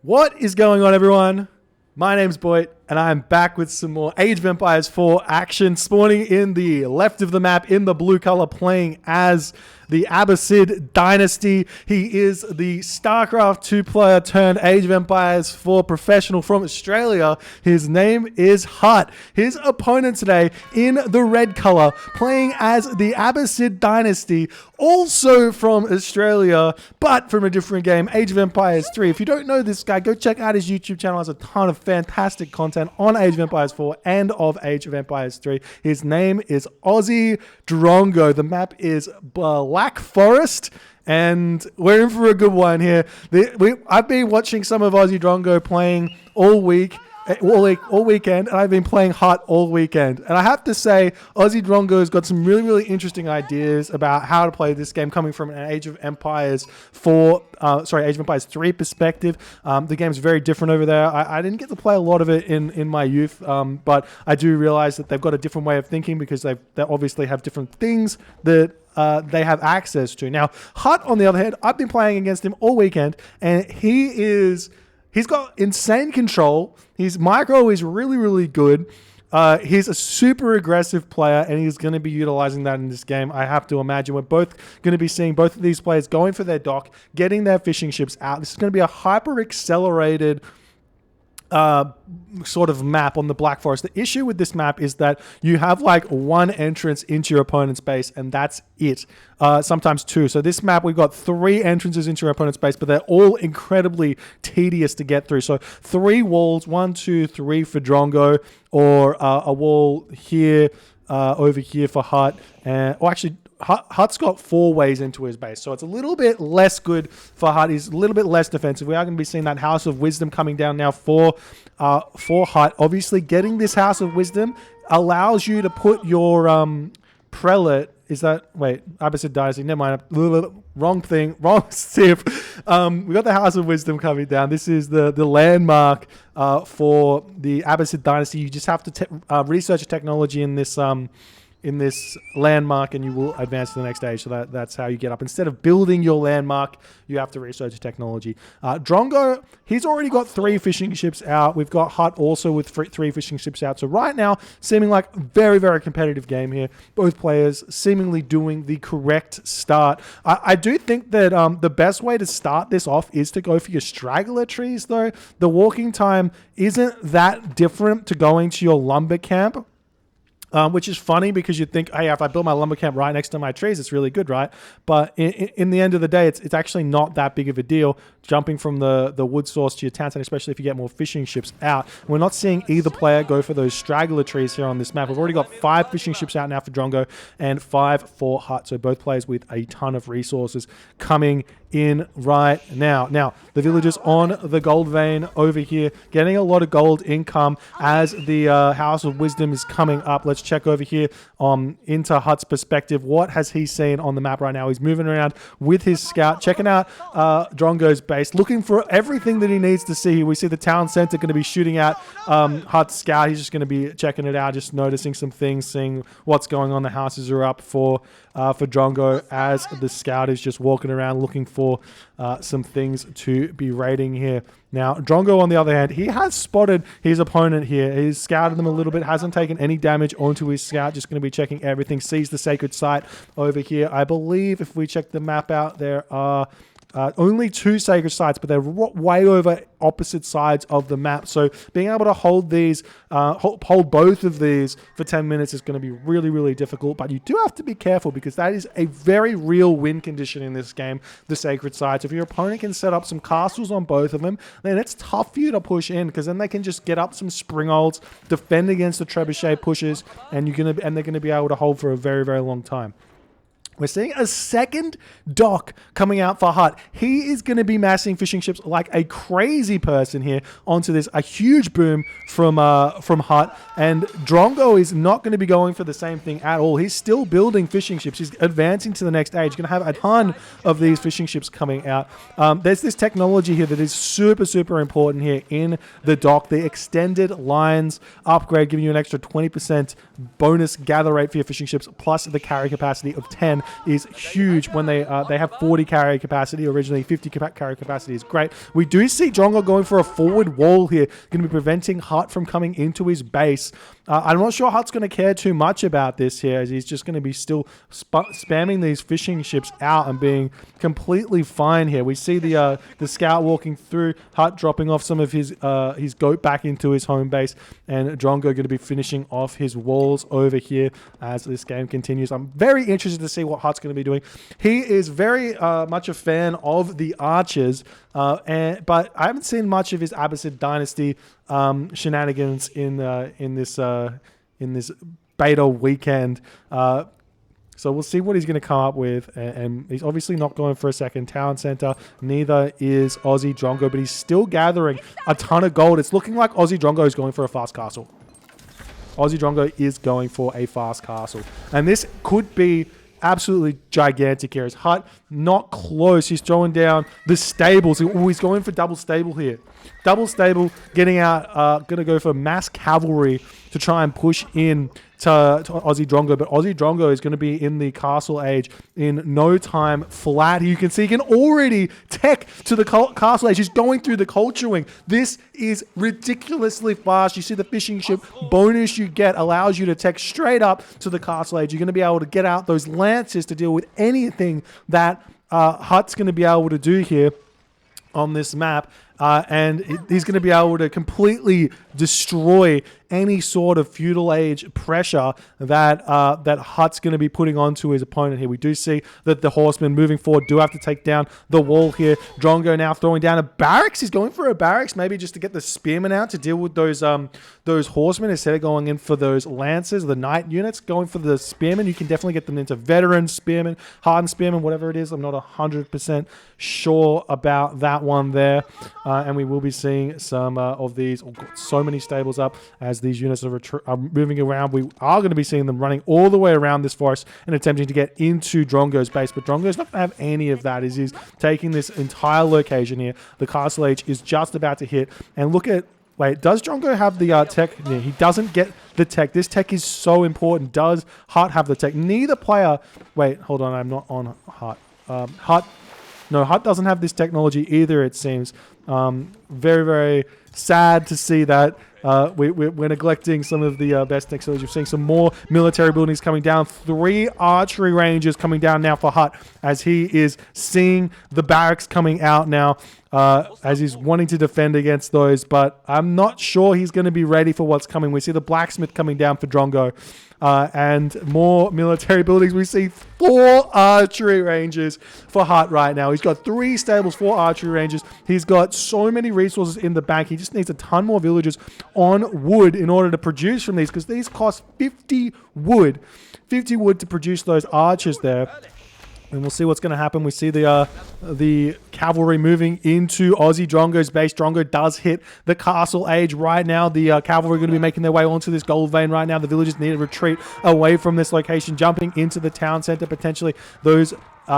What is going on, everyone? My name's Boyd, and I'm back with some more Age of Empires 4 action, spawning in the left of the map in the blue color, playing as the Abbasid Dynasty. He is the StarCraft 2 player turned Age of Empires 4 professional from Australia. His name is HuT. His opponent today in the red color, playing as the Abbasid Dynasty, also from Australia, but from a different game, Age of Empires 3. If you don't know this guy, go check out his YouTube channel. He has a ton of fantastic content on Age of Empires 4 and of Age of Empires 3. His name is Aussie Drongo. The map is Black Forest, and we're in for a good one here. I've been watching some of Aussie Drongo playing all weekend, and I've been playing HuT all weekend. And I have to say, Aussie Drongo has got some really, really interesting ideas about how to play this game, coming from an Age of Empires 3 perspective. The game's very different over there. I didn't get to play a lot of it in my youth, but I do realize that they've got a different way of thinking because they obviously have different things that they have access to. Now, HuT, on the other hand, I've been playing against him all weekend, and he's got insane control. His micro is really, really good. He's a super aggressive player, and he's going to be utilizing that in this game. I have to imagine we're both going to be seeing both of these players going for their dock, getting their fishing ships out. This is going to be a hyper-accelerated sort of map on the Black Forest. The issue with this map is that you have like one entrance into your opponent's base, and that's it. Sometimes two. So this map, we've got 3 entrances into your opponent's base, but they're all incredibly tedious to get through. So 3 walls, 1, 2, 3 for Drongo, or a wall here, over here for HuT, or actually HuT's got 4 ways into his base, so it's a little bit less good for HuT. He's a little bit less defensive. We are going to be seeing that House of Wisdom coming down now for HuT. Obviously, getting this House of Wisdom allows you to put your prelate. Is that Abbasid Dynasty? Never mind. Wrong thing. Wrong civ. We got the House of Wisdom coming down. This is the landmark for the Abbasid Dynasty. You just have to research technology in this landmark, and you will advance to the next stage. So that's how you get up. Instead of building your landmark, you have to research technology. Drongo, he's already got 3 fishing ships out. We've got HuT also with 3 fishing ships out. So right now, seeming like a very, very competitive game here. Both players seemingly doing the correct start. I do think that the best way to start this off is to go for your straggler trees, though. The walking time isn't that different to going to your lumber camp. Which is funny because you'd think, hey, if I build my lumber camp right next to my trees, it's really good, right? But in the end of the day, it's actually not that big of a deal jumping from the wood source to your town center, especially if you get more fishing ships out. We're not seeing either player go for those straggler trees here on this map. We've already got 5 fishing ships out now for Drongo and 5 for HuT. So both players with a ton of resources coming in right now. Now, the villagers on the gold vein over here getting a lot of gold income as the House of Wisdom is coming up. Let's check over here into HuT's perspective. What has he seen on the map right now? He's moving around with his scout, checking out Drongo's base, looking for everything that he needs to see. We see the town center going to be shooting at HuT's scout. He's just going to be checking it out, just noticing some things, seeing what's going on. The houses are up for Drongo as the scout is just walking around looking for some things to be raiding here. Now, Drongo, on the other hand, he has spotted his opponent here. He's scouted them a little bit, hasn't taken any damage onto his scout, just going to be checking everything, sees the sacred site over here. I believe if we check the map out, there are only 2 sacred sites, but they're way over opposite sides of the map. So being able to hold these, hold both of these for 10 minutes is going to be really, really difficult. But you do have to be careful because that is a very real win condition in this game, the sacred sites. If your opponent can set up some castles on both of them, then it's tough for you to push in because then they can just get up some springolds, defend against the trebuchet pushes, and they're going to be able to hold for a very, very long time. We're seeing a second dock coming out for HuT. He is going to be massing fishing ships like a crazy person here onto this. A huge boom from HuT. And Drongo is not going to be going for the same thing at all. He's still building fishing ships. He's advancing to the next age. He's going to have a ton of these fishing ships coming out. There's this technology here that is super, super important here in the dock. The extended lines upgrade, giving you an extra 20% bonus gather rate for your fishing ships, plus the carry capacity of 10. is huge when they have 40 carry capacity. Originally 50 carry capacity is great. We do see Drongo going for a forward wall here, going to be preventing HuT from coming into his base. I'm not sure HuT's going to care too much about this here, as he's just going to be still spamming these fishing ships out and being completely fine here. We see the scout walking through, HuT dropping off some of his goat back into his home base, and Drongo going to be finishing off his walls over here as this game continues. I'm very interested to see what HuT's going to be doing. He is very much a fan of the archers, but I haven't seen much of his Abbasid dynasty shenanigans in this beta weekend. So we'll see what he's going to come up with. And he's obviously not going for a second town center. Neither is Aussie Drongo, but he's still gathering a ton of gold. It's looking like Aussie Drongo is going for a fast castle. Aussie Drongo is going for a fast castle. And this could be absolutely gigantic here. Is HuT not close? He's throwing down the stables. Ooh, he's going for double stable here. Double stable, getting out, going to go for mass cavalry to try and push in to Aussie Drongo. But Aussie Drongo is going to be in the castle age in no time flat. You can see he can already tech to the castle age. He's going through the culture wing. This is ridiculously fast. You see the fishing ship bonus you get allows you to tech straight up to the castle age. You're going to be able to get out those lances to deal with anything that HuT's going to be able to do here on this map. And he's going to be able to completely destroy any sort of feudal age pressure that HuT's going to be putting onto his opponent here. We do see that the horsemen moving forward do have to take down the wall here. Drongo now throwing down a barracks. He's going for a barracks, maybe just to get the spearmen out to deal with those horsemen instead of going in for those lancers, the knight units. Going for the spearmen, you can definitely get them into veteran spearmen, hardened spearmen, whatever it is. I'm not 100% sure about that one there. And we will be seeing some of these. Oh, got so many stables up as these units are moving around. We are going to be seeing them running all the way around this forest and attempting to get into Drongo's base. But Drongo's not going to have any of that. He's taking this entire location here. The castle age is just about to hit. And look at... Wait, does Drongo have the tech? Yeah, he doesn't get the tech. This tech is so important. Does HuT have the tech? Neither player... Wait, hold on. I'm not on HuT. HuT... No, HuT doesn't have this technology either, it seems. Very, very sad to see that we're neglecting some of the best technology. We're seeing some more military buildings coming down. 3 archery ranges coming down now for HuT as he is seeing the barracks coming out now as he's wanting to defend against those. But I'm not sure he's going to be ready for what's coming. We see the blacksmith coming down for Drongo. And more military buildings. We see 4 archery ranges for HuT right now. He's got 3 stables, 4 archery ranges. He's got so many resources in the bank. He just needs a ton more villagers on wood in order to produce from these, because these cost 50 wood. 50 wood to produce those archers there. And we'll see what's going to happen. We see the cavalry moving into Aussie Drongo's base. Drongo does hit the castle age right now. The cavalry are going to be making their way onto this gold vein right now. The villagers need to retreat away from this location, jumping into the town center. Potentially those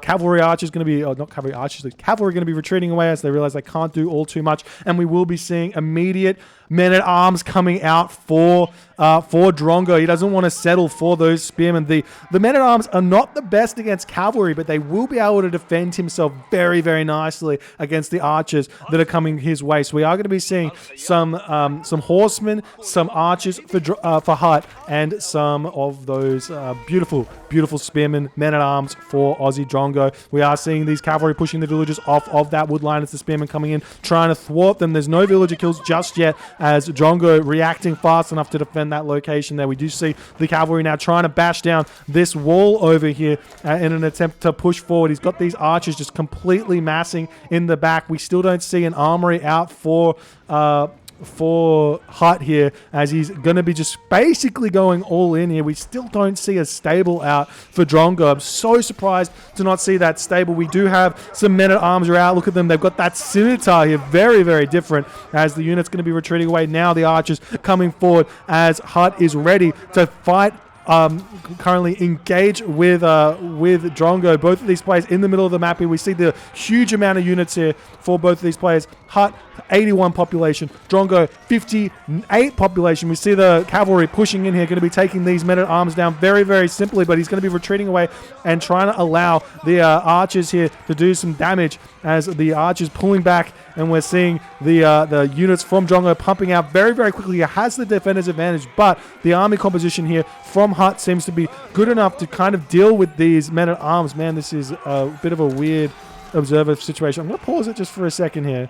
cavalry archers going to be, not cavalry archers, the cavalry going to be retreating away as they realize they can't do all too much. And we will be seeing immediate men-at-arms coming out for Drongo. He doesn't want to settle for those spearmen. The men-at-arms are not the best against cavalry, but they will be able to defend himself very, very nicely against the archers that are coming his way. So we are going to be seeing some horsemen, some archers for HuT, and some of those beautiful, beautiful spearmen, men-at-arms for Aussie Drongo. We are seeing these cavalry pushing the villagers off of that wood line as the spearmen coming in, trying to thwart them. There's no villager kills just yet, as Drongo reacting fast enough to defend that location there. We do see the cavalry now trying to bash down this wall over here in an attempt to push forward. He's got these archers just completely massing in the back. We still don't see an armory out for HuT here, as he's going to be just basically going all in here. We still don't see a stable out for Drongo. I'm so surprised to not see that stable. We do have some men-at-arms are out. Look at them. They've got that scimitar here. Very, very different as the unit's going to be retreating away. Now the archers coming forward as HuT is ready to fight currently engage with Drongo. Both of these players in the middle of the map here. We see the huge amount of units here for both of these players. HuT, 81 population. Drongo, 58 population. We see the cavalry pushing in here, going to be taking these men-at-arms down very, very simply, but he's going to be retreating away and trying to allow the archers here to do some damage as the archers pulling back, and we're seeing the units from Drongo pumping out very, very quickly. He has the defender's advantage, but the army composition here from HuT seems to be good enough to kind of deal with these men-at-arms. Man, this is a bit of a weird observer situation. I'm going to pause it just for a second here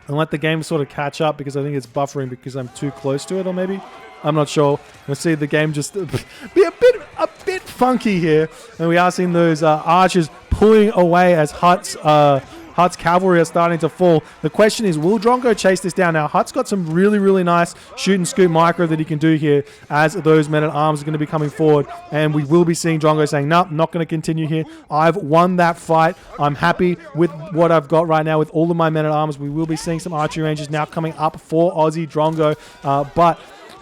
and let the game sort of catch up, because I think it's buffering because I'm too close to it, or maybe I'm not sure. We'll see the game just be a bit funky here, and we are seeing those archers pulling away as HuT's cavalry are starting to fall. The question is, will Drongo chase this down? Now, HuT's got some really, really nice shoot and scoot micro that he can do here as those men-at-arms are going to be coming forward, and we will be seeing Drongo saying, no, I'm not going to continue here. I've won that fight. I'm happy with what I've got right now with all of my men-at-arms. We will be seeing some archery ranges now coming up for Aussie Drongo, but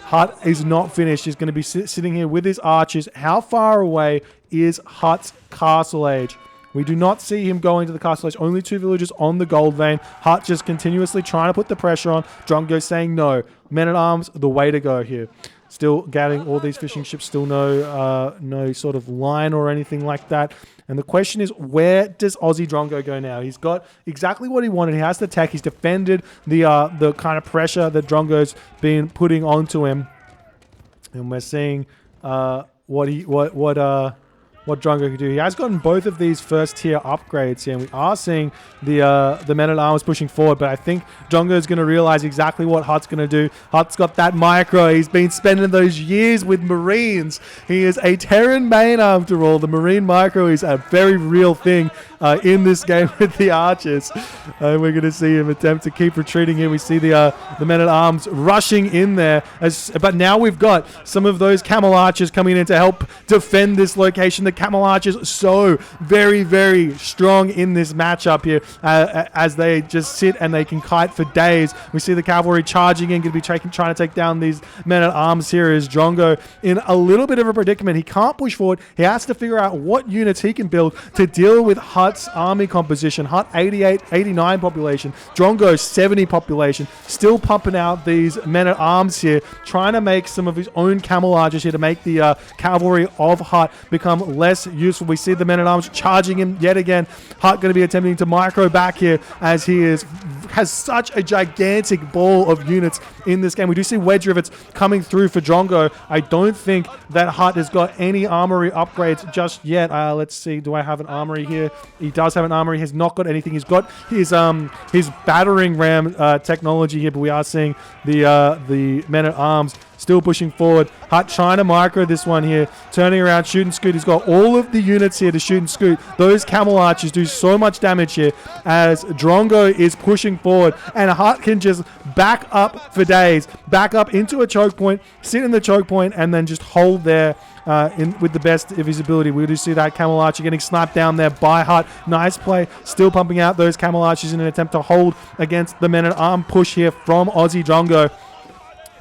HuT is not finished. He's going to be sitting here with his archers. How far away is HuT's Castle Age? We do not see him going to the Castle Age. Only 2 villagers on the gold vein. HuT just continuously trying to put the pressure on. Drongo saying no. Men-at-arms, the way to go here. Still gathering all these fishing ships. Still no sort of line or anything like that. And the question is, where does Aussie Drongo go now? He's got exactly what he wanted. He has the tech. He's defended the kind of pressure that Drongo's been putting onto him. And we're seeing what Drongo can do. He has gotten both of these first tier upgrades here, and we are seeing the men-at-arms pushing forward, but I think Drongo is going to realize exactly what HuT's going to do. HuT's got that micro. He's been spending those years with Marines. He is a Terran main after all. The Marine micro is a very real thing in this game with the archers. And we're going to see him attempt to keep retreating here. We see the men-at-arms rushing in there, but now we've got some of those camel archers coming in to help defend this location. The camel archers so very, very strong in this matchup here as they just sit and they can kite for days. We see the cavalry charging in, going to be trying to take down these men-at-arms here. Is Drongo in a little bit of a predicament. He can't push forward. He has to figure out what units he can build to deal with HuT's army composition. HuT 88, 89 population. Drongo 70 population. Still pumping out these men-at-arms here, trying to make some of his own camel archers here to make the cavalry of HuT become less useful. We see the men-at-arms charging him yet again. HuT going to be attempting to micro back here as he has such a gigantic ball of units in this game. We do see wedge rivets coming through for Drongo. I don't think that HuT has got any armory upgrades just yet. Let's see. Do I have an armory here? He does have an armory. He has not got anything. He's got his battering ram technology here, but we are seeing the men-at-arms still pushing forward. HuT trying to micro this one here. Turning around, shoot and scoot. He's got all of the units here to shoot and scoot. Those camel archers do so much damage here as Drongo is pushing forward. And HuT can just back up for days. Back up into a choke point, sit in the choke point, and then just hold there with the best of his ability. We do see that camel archer getting sniped down there by HuT. Nice play. Still pumping out those camel archers in an attempt to hold against the men-at-arm push here from Aussie Drongo.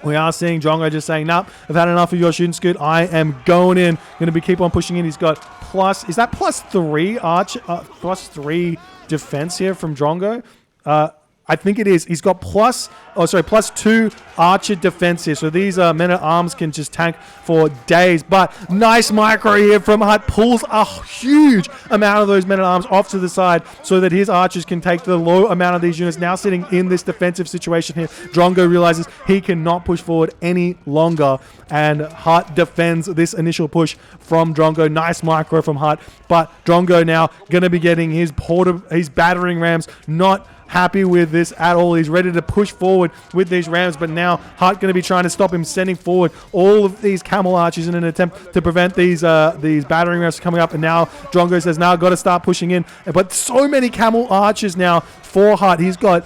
We are seeing Drongo just saying, nope, I've had enough of your shoot and scoot. I am going in. Going to be keep on pushing in. He's got plus, is that +3 arch, +3 defense here from Drongo? I think it is. He's got +2 archer defense here. So these men-at-arms can just tank for days. But nice micro here from HuT. Pulls a huge amount of those men-at-arms off to the side so that his archers can take the low amount of these units. Now sitting in this defensive situation here, Drongo realizes he cannot push forward any longer. And HuT defends this initial push from Drongo. Nice micro from HuT. But Drongo now going to be getting his battering rams. Not happy with this at all. He's ready to push forward with these rams, but now HuT going to be trying to stop him, sending forward all of these camel archers in an attempt to prevent these battering rams coming up. And now Drongo says, now I've got to start pushing in. But so many camel archers now for HuT. He's got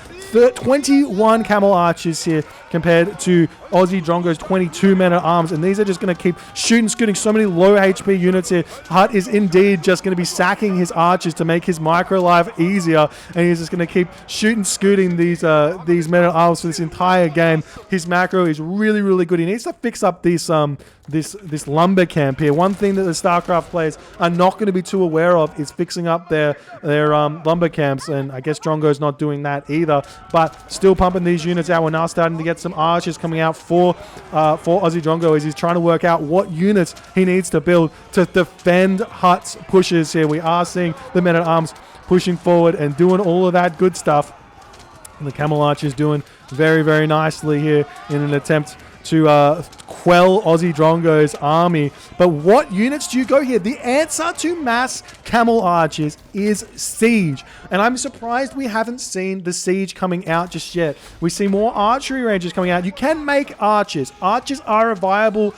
21 camel archers here compared to Aussie Drongo's 22 men-at-arms, and these are just going to keep shooting, scooting so many low HP units here. HuT is indeed just going to be sacking his archers to make his micro life easier, and he's just going to keep shooting, scooting these men-at-arms for this entire game. His macro is really, really good. He needs to fix up this lumber camp here. One thing that the StarCraft players are not going to be too aware of is fixing up their lumber camps, and I guess Drongo's not doing that either, but still pumping these units out. We're now starting to get some archers coming out for Aussie Drongo as he's trying to work out what units he needs to build to defend HuT's pushes here. We are seeing the men-at-arms pushing forward and doing all of that good stuff. And the camel archers doing very, very nicely here in an attempt to quell Aussie Drongo's army. But what units do you go here? The answer to mass camel archers is siege. And I'm surprised we haven't seen the siege coming out just yet. We see more archery ranges coming out. You can make archers. Archers are a viable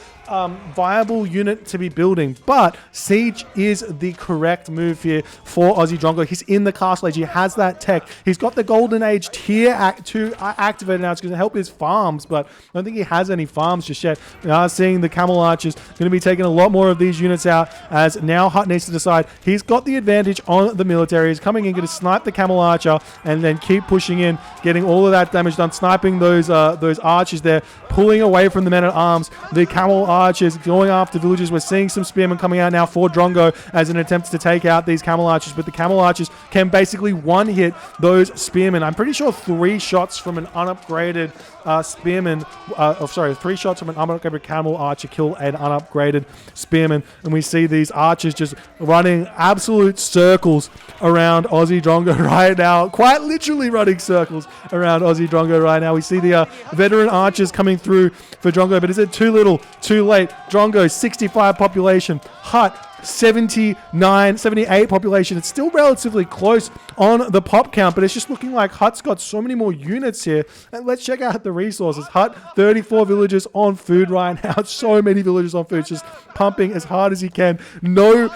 unit to be building, but siege is the correct move here for Aussie Drongo. He's in the castle age. He has that tech. He's got the golden age tier 2 activated now. It's going to help his farms, but I don't think he has any farms just yet. We are seeing the camel archers going to be taking a lot more of these units out, as now HuT needs to decide. He's got the advantage on the military. He's coming in, going to snipe the camel archer and then keep pushing in, getting all of that damage done, sniping those archers there, pulling away from the men-at-arms. The camel archers going after villages. We're seeing some spearmen coming out now for Drongo as an attempt to take out these camel archers, but the camel archers can basically one-hit those spearmen. I'm pretty sure 3 shots from an unupgraded spearman, 3 shots from an unupgraded camel archer kill an unupgraded spearman, and we see these archers just running absolute circles around Aussie Drongo right now, quite literally running circles around Aussie Drongo right now. We see the veteran archers coming through for Drongo, but is it too little, too late? Drongo 65 population, HuT 78 population. It's still relatively close on the pop count, but it's just looking like HuT's got so many more units here. And let's check out the resources. HuT 34 villagers on food right now. So many villagers on food, just pumping as hard as he can. No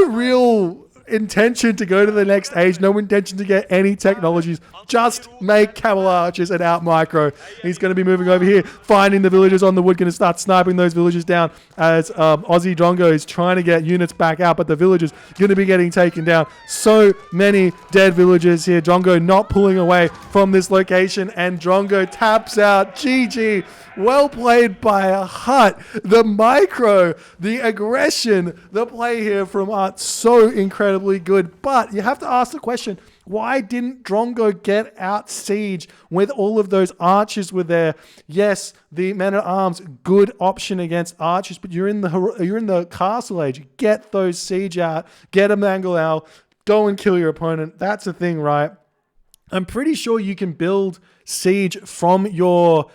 real intention to go to the next age, no intention to get any technologies, just make camel archers and out micro. He's going to be moving over here, finding the villagers on the wood, going to start sniping those villagers down as Aussie Drongo is trying to get units back out, but the villagers going to be getting taken down. So many dead villagers here. Drongo not pulling away from this location, and Drongo taps out. GG. Well played by HuT. The micro, the aggression, the play here from HuT, so incredibly good. But you have to ask the question, why didn't Drongo get out siege with all of those archers were there? Yes, the men-at-arms, good option against archers, but you're in the castle age. Get those siege out, get a Mangalal, go and kill your opponent. That's the thing, right? I'm pretty sure you can build siege from your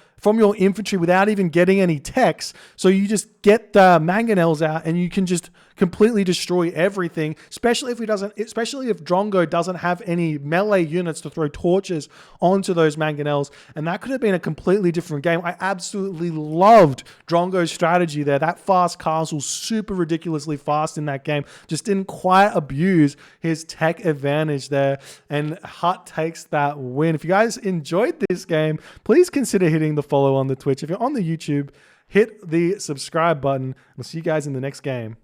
infantry without even getting any techs. So you just get the mangonels out and you can just completely destroy everything, especially if Drongo doesn't have any melee units to throw torches onto those mangonels. And that could have been a completely different game. I absolutely loved Drongo's strategy there. That fast castle, super ridiculously fast in that game, just didn't quite abuse his tech advantage there. And HuT takes that win. If you guys enjoyed this game, please consider hitting the follow on the Twitch. If you're on the YouTube, hit the subscribe button. We'll see you guys in the next game.